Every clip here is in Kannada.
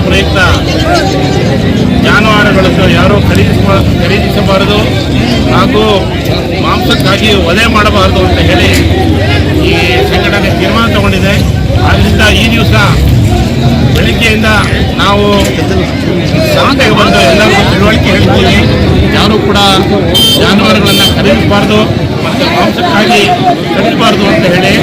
ಪ್ರಯುಕ್ತ ಜಾನುವಾರುಗಳನ್ನು ಯಾರೂ ಖರೀದಿಸಬಾರದು ಹಾಗೂ ಮಾಂಸಕ್ಕಾಗಿ ವಧೆ ಮಾಡಬಾರದು ಅಂತ ಹೇಳಿ ಈ ಸಂಘಟನೆ ತೀರ್ಮಾನ ತಗೊಂಡಿದೆ. ಆದ್ದರಿಂದ ಈ ದಿವಸ ಬೆಳಗ್ಗೆಯಿಂದ ನಾವು ಸಂತೆಗೆ ಬಂದು ಎಲ್ಲರಿಗೂ ತಿಳುವಳಿಕೆ ಹೇಳ್ತೀವಿ. ಯಾರೂ ಕೂಡ ಜಾನುವಾರುಗಳನ್ನು ಖರೀದಿಸಬಾರ್ದು ಮತ್ತು ಮಾಂಸಕ್ಕಾಗಿ ಖರೀದಿಸಬಾರ್ದು ಅಂತ ಹೇಳಿ.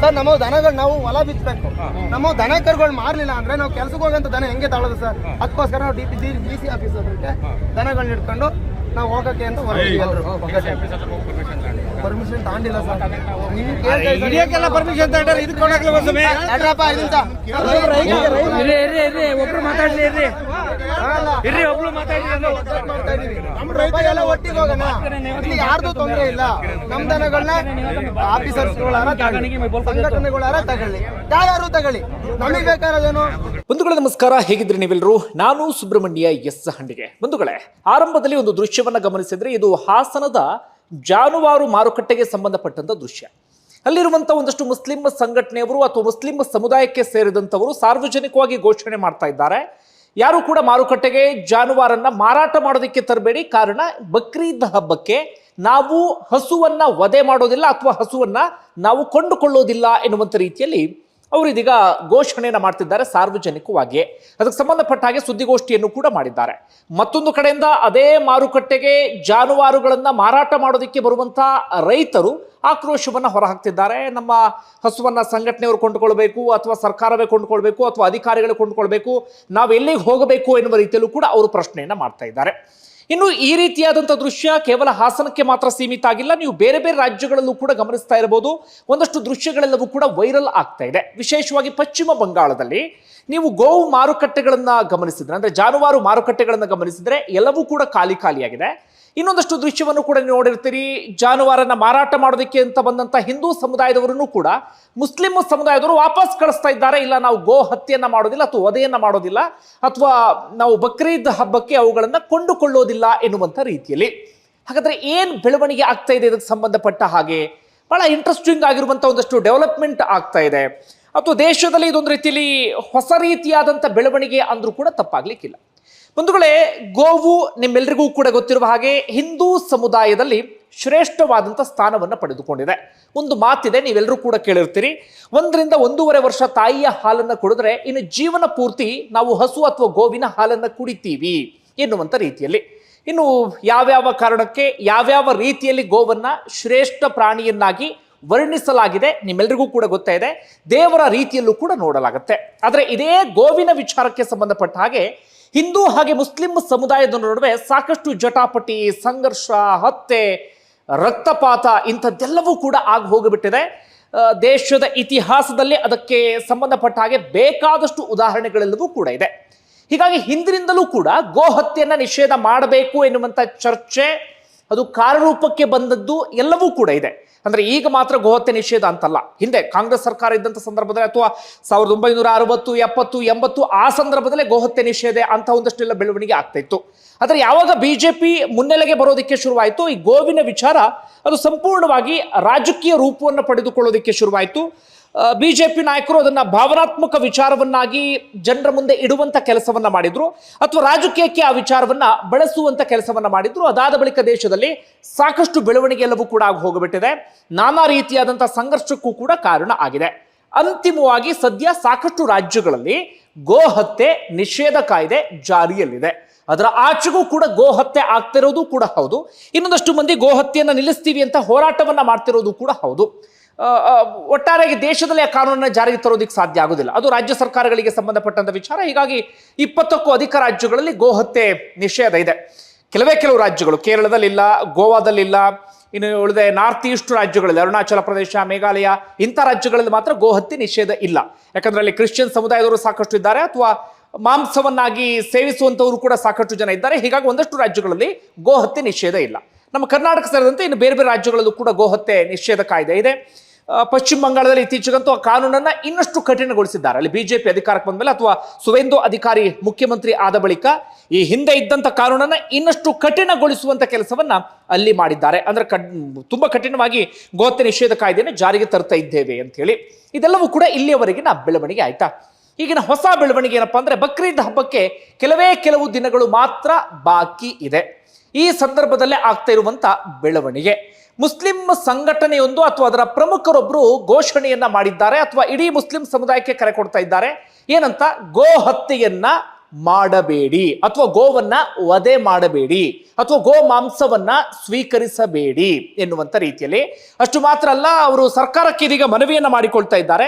ಸರ್, ನಮ್ಮ ದನಗಳು ನಾವು ಹೊಲ ಬಿತ್ತಬೇಕು. ನಮ್ಮ ದನ ಕರುಗಳು ಮಾರಲಿಲ್ಲ ಅಂದ್ರೆ ನಾವು ಕೆಲ್ಸಕ್ಕೆ ಹೋಗಂತ ದನ ಹೆಂಗೆ ತಾಳೋದು ಸರ್? ಅದಕ್ಕೋಸ್ಕರ ನಾವು ಡಿ.ಸಿ ಆಫೀಸ್ ಹತ್ರಕ್ಕೆ ದನಗಳನ್ನ ಇಟ್ಕೊಂಡು ನಾವು ಹೋಗಕ್ಕೆ ಅಂತ ಪರ್ಮಿಷನ್ ತಗೊಂಡಿಲ್ಲ ಸರ್. ಹಿಡಿಯಕ್ಕೆಲ್ಲ ಪರ್ಮಿಷನ್ ತಗೊಂಡ್ರೆ ಇದಕ್ಕೆ ಕೊಡಕ್ಲ ಒಬ್ರು ಮಾತಾಡ್ಲಿ ಎಲ್ಲ ಒಟ್ಟಿಗೆ ಹೋಗೋಣ. ಇಲ್ಲಿ ಯಾರ್ದು ತೊಂದರೆ ಇಲ್ಲ. ನಮ್ ದನಗಳನ್ನ ಆಫೀಸರ್ಸ್ಗಳಾರ ಸಂಘಟನೆಗಳಾರ ತಗೊಳ್ಳಿ, ಯಾರು ತಗೊಳ್ಳಿ, ನಮಗೆ ಬೇಕಾದದೇನು. ಬಂಧುಗಳೇ ನಮಸ್ಕಾರ, ಹೇಗಿದ್ರಿ ನೀವೆಲ್ಲರೂ? ನಾನು ಸುಬ್ರಹ್ಮಣ್ಯ ಎಸ್ ಹಂಡಿಗೆ. ಬಂಧುಗಳೇ, ಆರಂಭದಲ್ಲಿ ಒಂದು ದೃಶ್ಯವನ್ನ ಗಮನಿಸಿದ್ರೆ ಇದು ಹಾಸನದ ಜಾನುವಾರು ಮಾರುಕಟ್ಟೆಗೆ ಸಂಬಂಧಪಟ್ಟಂತ ದೃಶ್ಯ. ಅಲ್ಲಿರುವಂತಹ ಒಂದಷ್ಟು ಮುಸ್ಲಿಂ ಸಂಘಟನೆಯವರು ಅಥವಾ ಮುಸ್ಲಿಂ ಸಮುದಾಯಕ್ಕೆ ಸೇರಿದಂತವರು ಸಾರ್ವಜನಿಕವಾಗಿ ಘೋಷಣೆ ಮಾಡ್ತಾ ಇದ್ದಾರೆ, ಯಾರು ಕೂಡ ಮಾರುಕಟ್ಟೆಗೆ ಜಾನುವಾರನ್ನ ಮಾರಾಟ ಮಾಡೋದಕ್ಕೆ ತರಬೇಡಿ. ಕಾರಣ ಬಕ್ರೀದ್ ಹಬ್ಬಕ್ಕೆ ನಾವು ಹಸುವನ್ನ ವಧೆ ಮಾಡೋದಿಲ್ಲ ಅಥವಾ ಹಸುವನ್ನ ನಾವು ಕೊಂಡುಕೊಳ್ಳೋದಿಲ್ಲ ಎನ್ನುವಂತ ರೀತಿಯಲ್ಲಿ ಅವರು ಇದೀಗ ಘೋಷಣೆಯನ್ನು ಮಾಡ್ತಿದ್ದಾರೆ ಸಾರ್ವಜನಿಕವಾಗಿ. ಅದಕ್ಕೆ ಸಂಬಂಧಪಟ್ಟ ಹಾಗೆ ಸುದ್ದಿಗೋಷ್ಠಿಯನ್ನು ಕೂಡ ಮಾಡಿದ್ದಾರೆ. ಮತ್ತೊಂದು ಕಡೆಯಿಂದ ಅದೇ ಮಾರುಕಟ್ಟೆಗೆ ಜಾನುವಾರುಗಳನ್ನ ಮಾರಾಟ ಮಾಡೋದಕ್ಕೆ ಬರುವಂತಹ ರೈತರು ಆಕ್ರೋಶವನ್ನ ಹೊರಹಾಕ್ತಿದ್ದಾರೆ. ನಮ್ಮ ಹಸುವನ್ನ ಸಂಘಟನೆಯವರು ಕೊಂಡುಕೊಳ್ಬೇಕು ಅಥವಾ ಸರ್ಕಾರವೇ ಕೊಂಡುಕೊಳ್ಬೇಕು ಅಥವಾ ಅಧಿಕಾರಿಗಳು ಕೊಂಡುಕೊಳ್ಬೇಕು, ನಾವು ಎಲ್ಲಿಗೆ ಹೋಗಬೇಕು ಎನ್ನುವ ರೀತಿಯಲ್ಲೂ ಕೂಡ ಅವರು ಪ್ರಶ್ನೆಯನ್ನ ಮಾಡ್ತಾ ಇದ್ದಾರೆ. ಇನ್ನು ಈ ರೀತಿಯಾದಂಥ ದೃಶ್ಯ ಕೇವಲ ಹಾಸನಕ್ಕೆ ಮಾತ್ರ ಸೀಮಿತ ಆಗಿಲ್ಲ. ನೀವು ಬೇರೆ ಬೇರೆ ರಾಜ್ಯಗಳಲ್ಲೂ ಕೂಡ ಗಮನಿಸ್ತಾ ಇರಬಹುದು. ಒಂದಷ್ಟು ದೃಶ್ಯಗಳೆಲ್ಲವೂ ಕೂಡ ವೈರಲ್ ಆಗ್ತಾ ಇದೆ. ವಿಶೇಷವಾಗಿ ಪಶ್ಚಿಮ ಬಂಗಾಳದಲ್ಲಿ ನೀವು ಗೋವು ಮಾರುಕಟ್ಟೆಗಳನ್ನ ಗಮನಿಸಿದ್ರೆ, ಅಂದ್ರೆ ಜಾನುವಾರು ಮಾರುಕಟ್ಟೆಗಳನ್ನ ಗಮನಿಸಿದ್ರೆ ಎಲ್ಲವೂ ಕೂಡ ಖಾಲಿಯಾಗಿದೆ. ಇನ್ನೊಂದಷ್ಟು ದೃಶ್ಯವನ್ನು ಕೂಡ ನೋಡಿರ್ತೀರಿ. ಜಾನುವಾರನ್ನ ಮಾರಾಟ ಮಾಡೋದಕ್ಕೆ ಅಂತ ಬಂದಂತ ಹಿಂದೂ ಸಮುದಾಯದವರನ್ನು ಕೂಡ ಮುಸ್ಲಿಂ ಸಮುದಾಯದವರು ವಾಪಸ್ ಕಳಿಸ್ತಾ ಇದ್ದಾರೆ. ಇಲ್ಲ, ನಾವು ಗೋ ಹತ್ಯೆಯನ್ನ ಮಾಡೋದಿಲ್ಲ ಅಥವಾ ವಧೆಯನ್ನ ಮಾಡೋದಿಲ್ಲ ಅಥವಾ ನಾವು ಬಕ್ರೀದ್ ಹಬ್ಬಕ್ಕೆ ಅವುಗಳನ್ನ ಕೊಂಡುಕೊಳ್ಳೋದಿಲ್ಲ ಎನ್ನುವಂತ ರೀತಿಯಲ್ಲಿ. ಹಾಗಾದ್ರೆ ಏನ್ ಬೆಳವಣಿಗೆ ಆಗ್ತಾ ಇದೆ ಇದಕ್ಕೆ ಸಂಬಂಧಪಟ್ಟ ಹಾಗೆ? ಬಹಳ ಇಂಟ್ರೆಸ್ಟಿಂಗ್ ಆಗಿರುವಂತ ಒಂದಷ್ಟು ಡೆವಲಪ್ಮೆಂಟ್ ಆಗ್ತಾ ಇದೆ ಅಥವಾ ದೇಶದಲ್ಲಿ ಇದೊಂದು ರೀತಿಯಲ್ಲಿ ಹೊಸ ರೀತಿಯಾದಂಥ ಬೆಳವಣಿಗೆ ಅಂದ್ರೂ ಕೂಡ ತಪ್ಪಾಗ್ಲಿಕ್ಕಿಲ್ಲ. ಬಂಧುಗಳೇ, ಗೋವು ನಿಮ್ಮೆಲ್ಲರಿಗೂ ಕೂಡ ಗೊತ್ತಿರುವ ಹಾಗೆ ಹಿಂದೂ ಸಮುದಾಯದಲ್ಲಿ ಶ್ರೇಷ್ಠವಾದಂಥ ಸ್ಥಾನವನ್ನು ಪಡೆದುಕೊಂಡಿದೆ. ಒಂದು ಮಾತಿದೆ, ನೀವೆಲ್ಲರೂ ಕೂಡ ಕೇಳಿರ್ತೀರಿ, 1 ರಿಂದ 1.5 ವರ್ಷ ತಾಯಿಯ ಹಾಲನ್ನು ಕುಡಿದ್ರೆ ಇನ್ನು ಜೀವನ ಪೂರ್ತಿ ನಾವು ಹಸು ಅಥವಾ ಗೋವಿನ ಹಾಲನ್ನು ಕುಡಿತೀವಿ ಎನ್ನುವಂಥ ರೀತಿಯಲ್ಲಿ. ಇನ್ನು ಯಾವ್ಯಾವ ಕಾರಣಕ್ಕೆ ಯಾವ್ಯಾವ ರೀತಿಯಲ್ಲಿ ಗೋವನ್ನ ಶ್ರೇಷ್ಠ ಪ್ರಾಣಿಯನ್ನಾಗಿ ವರ್ಣಿಸಲಾಗಿದೆ ನಿಮ್ಮೆಲ್ಲರಿಗೂ ಕೂಡ ಗೊತ್ತಾ ಇದೆ. ದೇವರ ರೀತಿಯಲ್ಲೂ ಕೂಡ ನೋಡಲಾಗುತ್ತೆ. ಆದರೆ ಇದೇ ಗೋವಿನ ವಿಚಾರಕ್ಕೆ ಸಂಬಂಧಪಟ್ಟ ಹಾಗೆ ಹಿಂದೂ ಹಾಗೆ ಮುಸ್ಲಿಂ ಸಮುದಾಯದ ನಡುವೆ ಸಾಕಷ್ಟು ಜಟಾಪಟಿ, ಸಂಘರ್ಷ, ಹತ್ಯೆ, ರಕ್ತಪಾತ ಇಂಥದ್ದೆಲ್ಲವೂ ಕೂಡ ಆಗಿ ಹೋಗಿಬಿಟ್ಟಿದೆ. ದೇಶದ ಇತಿಹಾಸದಲ್ಲಿ ಅದಕ್ಕೆ ಸಂಬಂಧಪಟ್ಟ ಹಾಗೆ ಬೇಕಾದಷ್ಟು ಉದಾಹರಣೆಗಳೆಲ್ಲವೂ ಕೂಡ ಇದೆ. ಹೀಗಾಗಿ ಹಿಂದಿನಿಂದಲೂ ಕೂಡ ಗೋ ಹತ್ಯೆಯನ್ನ ನಿಷೇಧ ಮಾಡಬೇಕು ಎನ್ನುವಂಥ ಚರ್ಚೆ ಅದು ಕಾರ್ಯರೂಪಕ್ಕೆ ಬಂದದ್ದು ಎಲ್ಲವೂ ಕೂಡ ಇದೆ. ಅಂದ್ರೆ ಈಗ ಮಾತ್ರ ಗೋಹತ್ಯೆ ನಿಷೇಧ ಅಂತಲ್ಲ, ಹಿಂದೆ ಕಾಂಗ್ರೆಸ್ ಸರ್ಕಾರ ಇದ್ದಂಥ ಸಂದರ್ಭದಲ್ಲಿ ಅಥವಾ 1960, 70, 80 ಆ ಸಂದರ್ಭದಲ್ಲೇ ಗೋಹತ್ಯೆ ನಿಷೇಧ ಅಂತ ಒಂದಷ್ಟೆಲ್ಲ ಬೆಳವಣಿಗೆ ಆಗ್ತಾ ಇತ್ತು. ಆದರೆ ಯಾವಾಗ ಬಿಜೆಪಿ ಮುನ್ನೆಲೆಗೆ ಬರೋದಕ್ಕೆ ಶುರುವಾಯಿತು, ಈ ಗೋವಿನ ವಿಚಾರ ಅದು ಸಂಪೂರ್ಣವಾಗಿ ರಾಜಕೀಯ ರೂಪವನ್ನು ಪಡೆದುಕೊಳ್ಳೋದಕ್ಕೆ ಶುರುವಾಯಿತು. ಬಿಜೆಪಿ ನಾಯಕರು ಅದನ್ನ ಭಾವನಾತ್ಮಕ ವಿಚಾರವನ್ನಾಗಿ ಜನರ ಮುಂದೆ ಇಡುವಂತ ಕೆಲಸವನ್ನ ಮಾಡಿದ್ರು ಅಥವಾ ರಾಜಕೀಯಕ್ಕೆ ಆ ವಿಚಾರವನ್ನ ಬಳಸುವಂತ ಕೆಲಸವನ್ನ ಮಾಡಿದ್ರು. ಅದಾದ ಬಳಿಕ ದೇಶದಲ್ಲಿ ಸಾಕಷ್ಟು ಬೆಳವಣಿಗೆ ಎಲ್ಲವೂ ಕೂಡ ಆಗಿ ಹೋಗಿಬಿಟ್ಟಿದೆ. ನಾನಾ ರೀತಿಯಾದಂತಹ ಸಂಘರ್ಷಕ್ಕೂ ಕೂಡ ಕಾರಣ ಆಗಿದೆ. ಅಂತಿಮವಾಗಿ ಸದ್ಯ ಸಾಕಷ್ಟು ರಾಜ್ಯಗಳಲ್ಲಿ ಗೋ ಹತ್ಯೆ ನಿಷೇಧ ಕಾಯ್ದೆ ಜಾರಿಯಲ್ಲಿದೆ. ಅದರ ಆಚೆಗೂ ಕೂಡ ಗೋ ಹತ್ಯೆ ಆಗ್ತಿರೋದು ಕೂಡ ಹೌದು. ಇನ್ನೊಂದಷ್ಟು ಮಂದಿ ಗೋ ಹತ್ಯೆಯನ್ನ ನಿಲ್ಲಿಸ್ತೀವಿ ಅಂತ ಹೋರಾಟವನ್ನ ಮಾಡ್ತಿರೋದು ಕೂಡ ಹೌದು. ಒಟ್ಟಾರೆಯಾಗಿ ದೇಶದಲ್ಲಿ ಆ ಕಾನೂನನ್ನ ಜಾರಿಗೆ ತರೋದಕ್ಕೆ ಸಾಧ್ಯ ಆಗೋದಿಲ್ಲ. ಅದು ರಾಜ್ಯ ಸರ್ಕಾರಗಳಿಗೆ ಸಂಬಂಧಪಟ್ಟಂತ ವಿಚಾರ. ಹೀಗಾಗಿ 20ಕ್ಕೂ ಅಧಿಕ ರಾಜ್ಯಗಳಲ್ಲಿ ಗೋ ಹತ್ಯೆ ನಿಷೇಧ ಇದೆ. ಕೆಲವು ರಾಜ್ಯಗಳು, ಕೇರಳದಲ್ಲಿಲ್ಲ, ಗೋವಾದಲ್ಲಿಲ್ಲ, ಇನ್ನು ಉಳಿದ ನಾರ್ತ್ ಈಸ್ಟ್ ರಾಜ್ಯಗಳಲ್ಲಿ ಅರುಣಾಚಲ ಪ್ರದೇಶ, ಮೇಘಾಲಯ ಇಂಥ ರಾಜ್ಯಗಳಲ್ಲಿ ಮಾತ್ರ ಗೋ ಹತ್ಯೆ ನಿಷೇಧ ಇಲ್ಲ. ಯಾಕಂದ್ರೆ ಅಲ್ಲಿ ಕ್ರಿಶ್ಚಿಯನ್ ಸಮುದಾಯದವರು ಸಾಕಷ್ಟು ಇದ್ದಾರೆ ಅಥವಾ ಮಾಂಸವನ್ನಾಗಿ ಸೇವಿಸುವಂತವರು ಕೂಡ ಸಾಕಷ್ಟು ಜನ ಇದ್ದಾರೆ. ಹೀಗಾಗಿ ಒಂದಷ್ಟು ರಾಜ್ಯಗಳಲ್ಲಿ ಗೋ ಹತ್ಯೆ ನಿಷೇಧ ಇಲ್ಲ. ನಮ್ಮ ಕರ್ನಾಟಕ ಸೇರಿದಂತೆ ಇನ್ನು ಬೇರೆ ಬೇರೆ ರಾಜ್ಯಗಳಲ್ಲೂ ಕೂಡ ಗೋ ಹತ್ಯೆ ನಿಷೇಧ ಕಾಯ್ದೆ ಇದೆ. ಪಶ್ಚಿಮ ಬಂಗಾಳದಲ್ಲಿ ಇತ್ತೀಚೆಗಂತೂ ಆ ಕಾನೂನನ್ನ ಇನ್ನಷ್ಟು ಕಠಿಣಗೊಳಿಸಿದ್ದಾರೆ. ಅಲ್ಲಿ ಬಿಜೆಪಿ ಅಧಿಕಾರಕ್ಕೆ ಬಂದ ಮೇಲೆ ಅಥವಾ ಸುವೇಂದು ಅಧಿಕಾರಿ ಮುಖ್ಯಮಂತ್ರಿ ಆದ ಬಳಿಕ ಈ ಹಿಂದೆ ಇದ್ದಂತ ಕಾನೂನನ್ನ ಇನ್ನಷ್ಟು ಕಠಿಣಗೊಳಿಸುವಂತ ಕೆಲಸವನ್ನ ಅಲ್ಲಿ ಮಾಡಿದ್ದಾರೆ. ಅಂದ್ರೆ ತುಂಬಾ ಕಠಿಣವಾಗಿ ಗೋಹತ್ಯೆ ನಿಷೇಧ ಕಾಯ್ದೆಯನ್ನು ಜಾರಿಗೆ ತರ್ತಾ ಇದ್ದೇವೆ ಅಂತ ಹೇಳಿ. ಇದೆಲ್ಲವೂ ಕೂಡ ಇಲ್ಲಿಯವರೆಗಿನ ಬೆಳವಣಿಗೆ ಆಯ್ತಾ. ಈಗಿನ ಹೊಸ ಬೆಳವಣಿಗೆ ಏನಪ್ಪಾ ಅಂದ್ರೆ ಬಕ್ರೀದ್ ಹಬ್ಬಕ್ಕೆ ಕೆಲವು ದಿನಗಳು ಮಾತ್ರ ಬಾಕಿ ಇದೆ. ಈ ಸಂದರ್ಭದಲ್ಲೇ ಆಗ್ತಾ ಇರುವಂತ ಬೆಳವಣಿಗೆ, ಮುಸ್ಲಿಂ ಸಂಘಟನೆಯೊಂದು ಅಥವಾ ಅದರ ಪ್ರಮುಖರೊಬ್ಬರು ಘೋಷಣೆಯನ್ನ ಮಾಡಿದ್ದಾರೆ ಅಥವಾ ಇಡೀ ಮುಸ್ಲಿಂ ಸಮುದಾಯಕ್ಕೆ ಕರೆ ಕೊಡ್ತಾ ಇದ್ದಾರೆ. ಏನಂತ? ಗೋ ಹತ್ಯೆಯನ್ನ ಮಾಡಬೇಡಿ ಅಥವಾ ಗೋವನ್ನ ವಧೆ ಮಾಡಬೇಡಿ ಅಥವಾ ಗೋ ಮಾಂಸವನ್ನ ಸ್ವೀಕರಿಸಬೇಡಿ ಎನ್ನುವಂತ ರೀತಿಯಲ್ಲಿ. ಅಷ್ಟು ಮಾತ್ರ ಅಲ್ಲ, ಅವರು ಸರ್ಕಾರಕ್ಕೆ ಇದೀಗ ಮನವಿಯನ್ನ ಮಾಡಿಕೊಳ್ತಾ ಇದ್ದಾರೆ,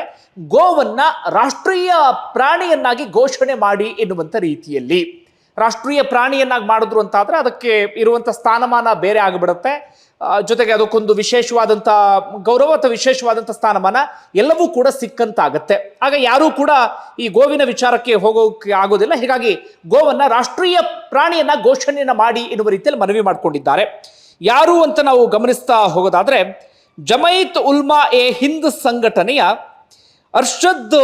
ಗೋವನ್ನ ರಾಷ್ಟ್ರೀಯ ಪ್ರಾಣಿಯನ್ನಾಗಿ ಘೋಷಣೆ ಮಾಡಿ ಎನ್ನುವಂತ ರೀತಿಯಲ್ಲಿ. ರಾಷ್ಟ್ರೀಯ ಪ್ರಾಣಿಯನ್ನಾಗಿ ಮಾಡಿದ್ರು ಅಂತ ಆದ್ರೆ ಅದಕ್ಕೆ ಇರುವಂತ ಸ್ಥಾನಮಾನ ಬೇರೆ ಆಗಿಬಿಡುತ್ತೆ. ಜೊತೆಗೆ ಅದಕ್ಕೊಂದು ವಿಶೇಷವಾದಂಥ ಗೌರವ ಅಥವಾ ವಿಶೇಷವಾದಂಥ ಸ್ಥಾನಮಾನ ಎಲ್ಲವೂ ಕೂಡ ಸಿಕ್ಕಂತಾಗತ್ತೆ. ಆಗ ಯಾರೂ ಕೂಡ ಈ ಗೋವಿನ ವಿಚಾರಕ್ಕೆ ಹೋಗೋಕೆ ಆಗೋದಿಲ್ಲ. ಹೀಗಾಗಿ ಗೋವನ್ನ ರಾಷ್ಟ್ರೀಯ ಪ್ರಾಣಿಯನ್ನ ಘೋಷಣೆಯನ್ನ ಮಾಡಿ ಎನ್ನುವ ರೀತಿಯಲ್ಲಿ ಮನವಿ ಮಾಡಿಕೊಂಡಿದ್ದಾರೆ. ಯಾರು ಅಂತ ನಾವು ಗಮನಿಸ್ತಾ ಹೋಗೋದಾದ್ರೆ, ಜಮೈತ್ ಉಲ್ಮಾ ಎ ಹಿಂದ್ ಸಂಘಟನೆಯ ಅರ್ಷದ್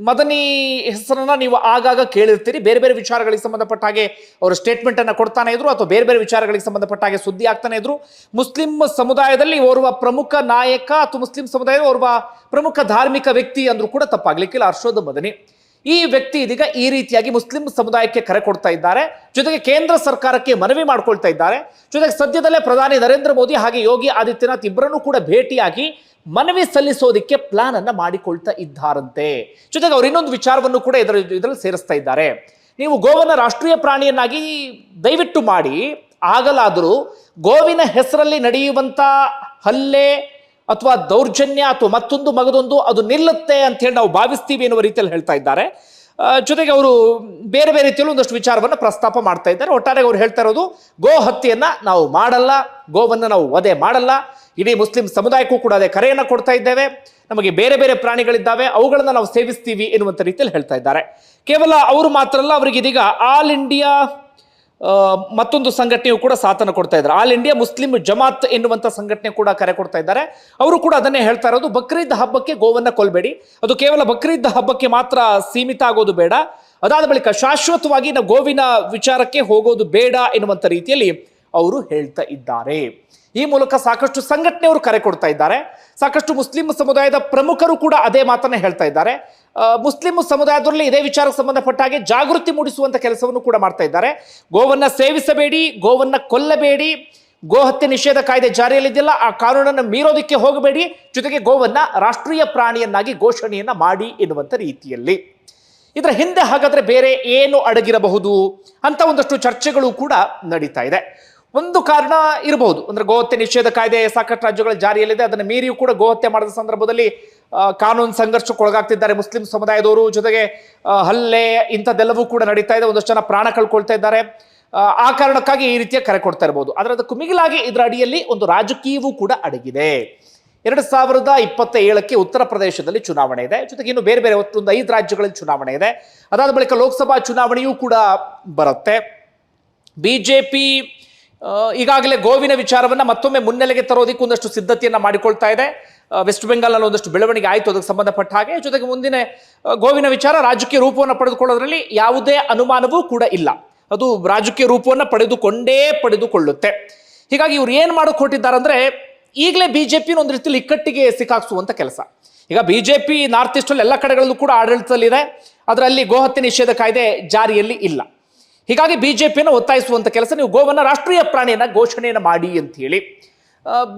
ಮದನಿ ಹೆಸರನ್ನ ನೀವು ಆಗಾಗ ಕೇಳಿರ್ತೀರಿ. ಬೇರೆ ಬೇರೆ ವಿಚಾರಗಳಿಗೆ ಸಂಬಂಧಪಟ್ಟ ಹಾಗೆ ಅವರು ಸ್ಟೇಟ್ಮೆಂಟ್ ಅನ್ನ ಕೊಡ್ತಾನೆ ಇದ್ರು ಅಥವಾ ಬೇರೆ ಬೇರೆ ವಿಚಾರಗಳಿಗೆ ಸಂಬಂಧಪಟ್ಟ ಹಾಗೆ ಸುದ್ದಿ ಆಗ್ತಾನೆ ಇದ್ರು. ಮುಸ್ಲಿಂ ಸಮುದಾಯದಲ್ಲಿ ಓರ್ವ ಪ್ರಮುಖ ನಾಯಕ ಅಥವಾ ಮುಸ್ಲಿಂ ಸಮುದಾಯದ ಓರ್ವ ಪ್ರಮುಖ ಧಾರ್ಮಿಕ ವ್ಯಕ್ತಿ ಅಂದ್ರೂ ಕೂಡ ತಪ್ಪಾಗ್ಲಿಕ್ಕಿಲ್ಲ. ಅರ್ಷದ್ ಮದನಿ ಈ ವ್ಯಕ್ತಿ ಇದೀಗ ಈ ರೀತಿಯಾಗಿ ಮುಸ್ಲಿಂ ಸಮುದಾಯಕ್ಕೆ ಕರೆ ಕೊಡ್ತಾ ಇದ್ದಾರೆ. ಜೊತೆಗೆ ಕೇಂದ್ರ ಸರ್ಕಾರಕ್ಕೆ ಮನವಿ ಮಾಡ್ಕೊಳ್ತಾ ಇದ್ದಾರೆ. ಜೊತೆಗೆ ಸದ್ಯದಲ್ಲೇ ಪ್ರಧಾನಿ ನರೇಂದ್ರ ಮೋದಿ ಹಾಗೆ ಯೋಗಿ ಆದಿತ್ಯನಾಥ್ ಇಬ್ಬರನ್ನು ಕೂಡ ಭೇಟಿಯಾಗಿ ಮನವಿ ಸಲ್ಲಿಸೋದಿಕ್ಕೆ ಪ್ಲಾನ್ ಅನ್ನ ಮಾಡಿಕೊಳ್ತಾ ಇದ್ದಾರಂತೆ. ಜೊತೆಗೆ ಅವರು ಇನ್ನೊಂದು ವಿಚಾರವನ್ನು ಕೂಡ ಇದರಲ್ಲಿ ಸೇರಿಸ್ತಾ ಇದ್ದಾರೆ. ನೀವು ಗೋವನ್ನ ರಾಷ್ಟ್ರೀಯ ಪ್ರಾಣಿಯನ್ನಾಗಿ ದಯವಿಟ್ಟು ಮಾಡಿ, ಆಗಲಾದರೂ ಗೋವಿನ ಹೆಸರಲ್ಲಿ ನಡೆಯುವಂತ ಹಲ್ಲೆ ಅಥವಾ ದೌರ್ಜನ್ಯ ಅಥವಾ ಮತ್ತೊಂದು ಮಗದೊಂದು ಅದು ನಿಲ್ಲುತ್ತೆ ಅಂತ ಹೇಳಿ ನಾವು ಭಾವಿಸ್ತೀವಿ ಎನ್ನುವ ರೀತಿಯಲ್ಲಿ ಹೇಳ್ತಾ ಇದ್ದಾರೆ. ಜೊತೆಗೆ ಅವರು ಬೇರೆ ಬೇರೆ ರೀತಿಯಲ್ಲಿ ಒಂದಷ್ಟು ವಿಚಾರವನ್ನು ಪ್ರಸ್ತಾಪ ಮಾಡ್ತಾ ಇದ್ದಾರೆ. ಒಟ್ಟಾರೆ ಅವರು ಹೇಳ್ತಾ ಇರೋದು, ಗೋ ಹತ್ಯೆಯನ್ನ ನಾವು ಮಾಡಲ್ಲ, ಗೋವನ್ನು ನಾವು ವಧೆ ಮಾಡಲ್ಲ. ಇಡೀ ಮುಸ್ಲಿಂ ಸಮುದಾಯಕ್ಕೂ ಕೂಡ ಅದೇ ಕರೆಯನ್ನು ಕೊಡ್ತಾ ಇದ್ದೇವೆ. ನಮಗೆ ಬೇರೆ ಬೇರೆ ಪ್ರಾಣಿಗಳಿದ್ದಾವೆ, ಅವುಗಳನ್ನ ನಾವು ಸೇವಿಸ್ತೀವಿ ಎನ್ನುವಂಥ ರೀತಿಯಲ್ಲಿ ಹೇಳ್ತಾ ಇದ್ದಾರೆ. ಕೇವಲ ಅವರು ಮಾತ್ರ ಅಲ್ಲ, ಅವರಿಗೆ ಇದೀಗ ಆಲ್ ಇಂಡಿಯಾ ಮತ್ತೊಂದು ಸಂಘಟನೆಯು ಕೂಡ ಸಾಥನ್ನು ಕೊಡ್ತಾ ಇದ್ದಾರೆ. ಆಲ್ ಇಂಡಿಯಾ ಮುಸ್ಲಿಂ ಜಮಾತ್ ಎನ್ನುವಂಥ ಸಂಘಟನೆ ಕೂಡ ಕರೆ ಕೊಡ್ತಾ ಇದ್ದಾರೆ. ಅವರು ಕೂಡ ಅದನ್ನೇ ಹೇಳ್ತಾ ಇರೋದು, ಬಕ್ರೀದ್ ಹಬ್ಬಕ್ಕೆ ಗೋವನ್ನ ಕೊಲ್ಬೇಡಿ, ಅದು ಕೇವಲ ಬಕ್ರೀದ್ ಹಬ್ಬಕ್ಕೆ ಮಾತ್ರ ಸೀಮಿತ ಆಗೋದು ಬೇಡ, ಅದಾದ ಬಳಿಕ ಶಾಶ್ವತವಾಗಿ ನಾವು ಗೋವಿನ ವಿಚಾರಕ್ಕೆ ಹೋಗೋದು ಬೇಡ ಎನ್ನುವಂಥ ರೀತಿಯಲ್ಲಿ ಅವರು ಹೇಳ್ತಾ ಇದ್ದಾರೆ. ಈ ಮೂಲಕ ಸಾಕಷ್ಟು ಸಂಘಟನೆಯವರು ಕರೆ ಕೊಡ್ತಾ ಇದ್ದಾರೆ. ಸಾಕಷ್ಟು ಮುಸ್ಲಿಂ ಸಮುದಾಯದ ಪ್ರಮುಖರು ಕೂಡ ಅದೇ ಮಾತನ್ನ ಹೇಳ್ತಾ ಇದ್ದಾರೆ. ಮುಸ್ಲಿಂ ಸಮುದಾಯದಲ್ಲಿ ಇದೇ ವಿಚಾರಕ್ಕೆ ಸಂಬಂಧಪಟ್ಟ ಹಾಗೆ ಜಾಗೃತಿ ಮೂಡಿಸುವಂತ ಕೆಲಸವನ್ನು ಕೂಡ ಮಾಡ್ತಾ ಇದ್ದಾರೆ. ಗೋವನ್ನ ಸೇವಿಸಬೇಡಿ, ಗೋವನ್ನ ಕೊಲ್ಲಬೇಡಿ, ಗೋ ಹತ್ಯೆ ನಿಷೇಧ ಕಾಯ್ದೆ ಜಾರಿಯಲ್ಲಿದೆಯಲ್ಲ ಆ ಕಾನೂನನ್ನು ಮೀರೋದಕ್ಕೆ ಹೋಗಬೇಡಿ, ಜೊತೆಗೆ ಗೋವನ್ನ ರಾಷ್ಟ್ರೀಯ ಪ್ರಾಣಿಯನ್ನಾಗಿ ಘೋಷಣೆಯನ್ನ ಮಾಡಿ ಎನ್ನುವಂತ ರೀತಿಯಲ್ಲಿ. ಇದರ ಹಿಂದೆ ಹಾಗಾದ್ರೆ ಬೇರೆ ಏನು ಅಡಗಿರಬಹುದು ಅಂತ ಒಂದಷ್ಟು ಚರ್ಚೆಗಳು ಕೂಡ ನಡೀತಾ ಇದೆ. ಒಂದು ಕಾರಣ ಇರಬಹುದು, ಅಂದ್ರೆ ಗೋಹತ್ಯೆ ನಿಷೇಧ ಕಾಯ್ದೆ ಸಾಕಷ್ಟು ರಾಜ್ಯಗಳ ಜಾರಿಯಲ್ಲಿದೆ, ಅದನ್ನು ಮೀರಿಯೂ ಕೂಡ ಗೋಹತ್ಯೆ ಮಾಡಿದ ಸಂದರ್ಭದಲ್ಲಿ ಕಾನೂನು ಸಂಘರ್ಷಕ್ಕೆ ಒಳಗಾಗ್ತಿದ್ದಾರೆ ಮುಸ್ಲಿಂ ಸಮುದಾಯದವರು. ಜೊತೆಗೆ ಹಲ್ಲೆ ಇಂಥದ್ದೆಲ್ಲವೂ ಕೂಡ ನಡೀತಾ ಇದೆ, ಒಂದಷ್ಟು ಜನ ಪ್ರಾಣ ಕಳ್ಕೊಳ್ತಾ ಇದ್ದಾರೆ. ಆ ಕಾರಣಕ್ಕಾಗಿ ಈ ರೀತಿಯ ಕರೆ ಕೊಡ್ತಾ ಇರಬಹುದು. ಆದರೆ ಅದಕ್ಕೂ ಮಿಗಿಲಾಗಿ ಇದರ ಅಡಿಯಲ್ಲಿ ಒಂದು ರಾಜಕೀಯವೂ ಕೂಡ ಅಡಗಿದೆ. 2027ಕ್ಕೆ ಉತ್ತರ ಪ್ರದೇಶದಲ್ಲಿ ಚುನಾವಣೆ ಇದೆ. ಜೊತೆಗೆ ಇನ್ನು ಬೇರೆ ಬೇರೆ ಒಂದು 5 ರಾಜ್ಯಗಳಲ್ಲಿ ಚುನಾವಣೆ ಇದೆ. ಅದಾದ ಬಳಿಕ ಲೋಕಸಭಾ ಚುನಾವಣೆಯೂ ಕೂಡ ಬರುತ್ತೆ. ಬಿಜೆಪಿ ಈಗಾಗಲೇ ಗೋವಿನ ವಿಚಾರವನ್ನ ಮತ್ತೊಮ್ಮೆ ಮುನ್ನೆಲೆಗೆ ತರೋದಕ್ಕೆ ಒಂದಷ್ಟು ಸಿದ್ಧತೆಯನ್ನ ಮಾಡಿಕೊಳ್ತಾ ಇದೆ. ವೆಸ್ಟ್ ಬೆಂಗಾಲ್ನಲ್ಲಿ ಒಂದಷ್ಟು ಬೆಳವಣಿಗೆ ಆಯಿತು ಅದಕ್ಕೆ ಸಂಬಂಧಪಟ್ಟ ಹಾಗೆ. ಜೊತೆಗೆ ಮುಂದಿನ ಗೋವಿನ ವಿಚಾರ ರಾಜಕೀಯ ರೂಪವನ್ನು ಪಡೆದುಕೊಳ್ಳೋದ್ರಲ್ಲಿ ಯಾವುದೇ ಅನುಮಾನವೂ ಕೂಡ ಇಲ್ಲ, ಅದು ರಾಜಕೀಯ ರೂಪವನ್ನು ಪಡೆದುಕೊಳ್ಳುತ್ತೆ. ಹೀಗಾಗಿ ಇವ್ರು ಏನು ಮಾಡೋಕೆ ಹೊರಟಿದ್ದಾರೆ ಅಂದ್ರೆ, ಈಗಲೇ ಬಿಜೆಪಿ ಒಂದು ರೀತಿಯಲ್ಲಿ ಇಕ್ಕಟ್ಟಿಗೆ ಸಿಕ್ಕಾಕ್ಸುವಂತ ಕೆಲಸ. ಈಗ ಬಿಜೆಪಿ ನಾರ್ತ್ ಈಸ್ಟ್ ಅಲ್ಲಿ ಎಲ್ಲ ಕಡೆಗಳಲ್ಲೂ ಕೂಡ ಆಡಳಿತದಲ್ಲಿದೆ, ಅದರಲ್ಲಿ ಗೋಹತ್ಯೆ ನಿಷೇಧ ಕಾಯ್ದೆ ಜಾರಿಯಲ್ಲಿ ಇಲ್ಲ. ಹೀಗಾಗಿ ಬಿಜೆಪಿಯನ್ನು ಒತ್ತಾಯಿಸುವಂತ ಕೆಲಸ, ನೀವು ಗೋವನ್ನ ರಾಷ್ಟ್ರೀಯ ಪ್ರಾಣಿಯನ್ನ ಘೋಷಣೆಯನ್ನು ಮಾಡಿ ಅಂತ ಹೇಳಿ.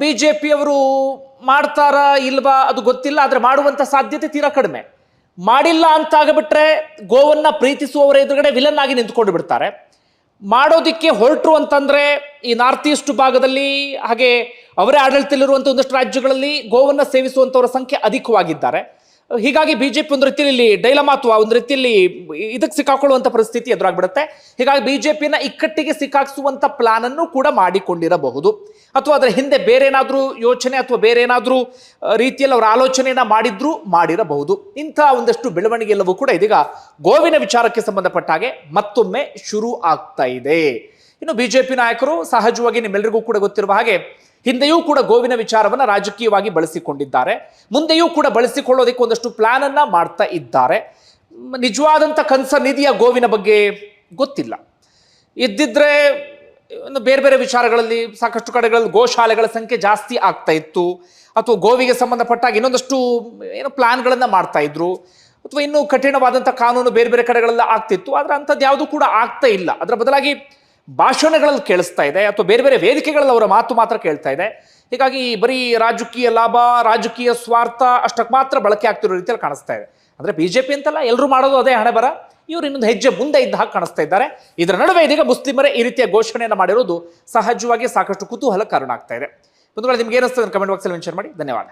ಬಿಜೆಪಿಯವರು ಮಾಡ್ತಾರಾ ಇಲ್ವಾ ಅದು ಗೊತ್ತಿಲ್ಲ, ಆದ್ರೆ ಮಾಡುವಂತ ಸಾಧ್ಯತೆ ತೀರಾ ಕಡಿಮೆ. ಮಾಡಿಲ್ಲ ಅಂತ ಆಗಿಬಿಟ್ರೆ ಗೋವನ್ನ ಪ್ರೀತಿಸುವವರ ಎದುರುಗಡೆ ವಿಲನ್ ಆಗಿ ನಿಂತ್ಕೊಂಡು ಬಿಡ್ತಾರೆ. ಮಾಡೋದಿಕ್ಕೆ ಹೊರಟರು ಅಂತಂದ್ರೆ ಈ ನಾರ್ತ್ ಈಸ್ಟ್ ಭಾಗದಲ್ಲಿ ಹಾಗೆ ಅವರೇ ಆಡಳಿತದಲ್ಲಿರುವಂಥ ಒಂದಷ್ಟು ರಾಜ್ಯಗಳಲ್ಲಿ ಗೋವನ್ನ ಸೇವಿಸುವಂತವರ ಸಂಖ್ಯೆ ಅಧಿಕವಾಗಿದ್ದಾರೆ. ಹೀಗಾಗಿ ಬಿಜೆಪಿ ಒಂದು ರೀತಿಯಲ್ಲಿ ಡೈಲಮಾ ಅಥವಾ ಒಂದು ರೀತಿಯಲ್ಲಿ ಇದಕ್ಕೆ ಸಿಕ್ಕಾಕೊಳ್ಳುವಂತ ಪರಿಸ್ಥಿತಿ ಎದುರಾಗ್ಬಿಡುತ್ತೆ. ಹೀಗಾಗಿ ಬಿಜೆಪಿಯನ್ನ ಇಕ್ಕಟ್ಟಿಗೆ ಸಿಕ್ಕಾಕ್ಸುವಂತ ಪ್ಲಾನ್ ಅನ್ನು ಕೂಡ ಮಾಡಿಕೊಂಡಿರಬಹುದು, ಅಥವಾ ಅದರ ಹಿಂದೆ ಬೇರೆ ಏನಾದ್ರೂ ಯೋಚನೆ ಅಥವಾ ಬೇರೆ ಏನಾದ್ರೂ ರೀತಿಯಲ್ಲಿ ಅವರ ಆಲೋಚನೆಯನ್ನ ಮಾಡಿರಬಹುದು. ಇಂಥ ಒಂದಷ್ಟು ಬೆಳವಣಿಗೆ ಎಲ್ಲವೂ ಕೂಡ ಇದೀಗ ಗೋವಿನ ವಿಚಾರಕ್ಕೆ ಸಂಬಂಧಪಟ್ಟ ಹಾಗೆ ಮತ್ತೊಮ್ಮೆ ಶುರು ಆಗ್ತಾ ಇದೆ. ಇನ್ನು ಬಿಜೆಪಿ ನಾಯಕರು ಸಹಜವಾಗಿ ನಿಮ್ಮೆಲ್ಲರಿಗೂ ಕೂಡ ಗೊತ್ತಿರುವ ಹಾಗೆ ಹಿಂದೆಯೂ ಕೂಡ ಗೋವಿನ ವಿಚಾರವನ್ನ ರಾಜಕೀಯವಾಗಿ ಬಳಸಿಕೊಂಡಿದ್ದಾರೆ, ಮುಂದೆಯೂ ಕೂಡ ಬಳಸಿಕೊಳ್ಳೋದಕ್ಕೆ ಒಂದಷ್ಟು ಪ್ಲಾನ್ ಅನ್ನ ಮಾಡ್ತಾ ಇದ್ದಾರೆ. ನಿಜವಾದಂತ ಕನ್ಸರ್ನ್ ಗೋವಿನ ಬಗ್ಗೆ ಗೊತ್ತಿಲ್ಲ. ಇದ್ದಿದ್ರೆ ಬೇರೆ ಬೇರೆ ವಿಚಾರಗಳಲ್ಲಿ ಸಾಕಷ್ಟು ಕಡೆಗಳಲ್ಲಿ ಗೋಶಾಲೆಗಳ ಸಂಖ್ಯೆ ಜಾಸ್ತಿ ಆಗ್ತಾ ಇತ್ತು, ಅಥವಾ ಗೋವಿಗೆ ಸಂಬಂಧಪಟ್ಟಾಗ ಇನ್ನೊಂದಷ್ಟು ಪ್ಲಾನ್ಗಳನ್ನ ಮಾಡ್ತಾ ಇದ್ರು, ಅಥವಾ ಇನ್ನೂ ಕಠಿಣವಾದಂಥ ಕಾನೂನು ಬೇರೆ ಬೇರೆ ಕಡೆಗಳೆಲ್ಲ ಆಗ್ತಿತ್ತು. ಆದರೆ ಅಂಥದ್ದು ಯಾವುದೂ ಕೂಡ ಆಗ್ತಾ ಇಲ್ಲ. ಅದರ ಬದಲಾಗಿ ಭಾಷಣಗಳಲ್ಲಿ ಕೇಳಿಸ್ತಾ ಇದೆ, ಅಥವಾ ಬೇರೆ ಬೇರೆ ವೇದಿಕೆಗಳಲ್ಲಿ ಅವರ ಮಾತು ಮಾತ್ರ ಕೇಳ್ತಾ ಇದೆ. ಹೀಗಾಗಿ ಬರೀ ರಾಜಕೀಯ ಲಾಭ, ರಾಜಕೀಯ ಸ್ವಾರ್ಥ ಅಷ್ಟಕ್ಕೆ ಮಾತ್ರ ಬಳಕೆ ಆಗ್ತಿರೋ ರೀತಿಯಲ್ಲಿ ಕಾಣಿಸ್ತಾ ಇದೆ. ಅಂದರೆ ಬಿಜೆಪಿ ಅಂತಲ್ಲ, ಎಲ್ಲರೂ ಮಾಡೋದು ಅದೇ ಹಣೆ ಬರ. ಇವರು ಇನ್ನೊಂದು ಹೆಜ್ಜೆ ಮುಂದೆ ಇದ್ದ ಹಾಗೆ ಕಾಣಿಸ್ತಾ ಇದ್ದಾರೆ. ಇದರ ನಡುವೆ ಇದೀಗ ಮುಸ್ಲಿಮರೇ ಈ ರೀತಿಯ ಘೋಷಣೆಯನ್ನು ಮಾಡಿರೋದು ಸಹಜವಾಗಿ ಸಾಕಷ್ಟು ಕುತೂಹಲ ಕಾರಣ ಆಗ್ತಾ ಇದೆ. ಬಂಧುಗಳೇ, ನಿಮ್ಗೆ ಏನಿಸ್ತದೆ ಕಮೆಂಟ್ ಬಾಕ್ಸಲ್ಲಿ ಮೆನ್ಷನ್ ಮಾಡಿ. ಧನ್ಯವಾದ.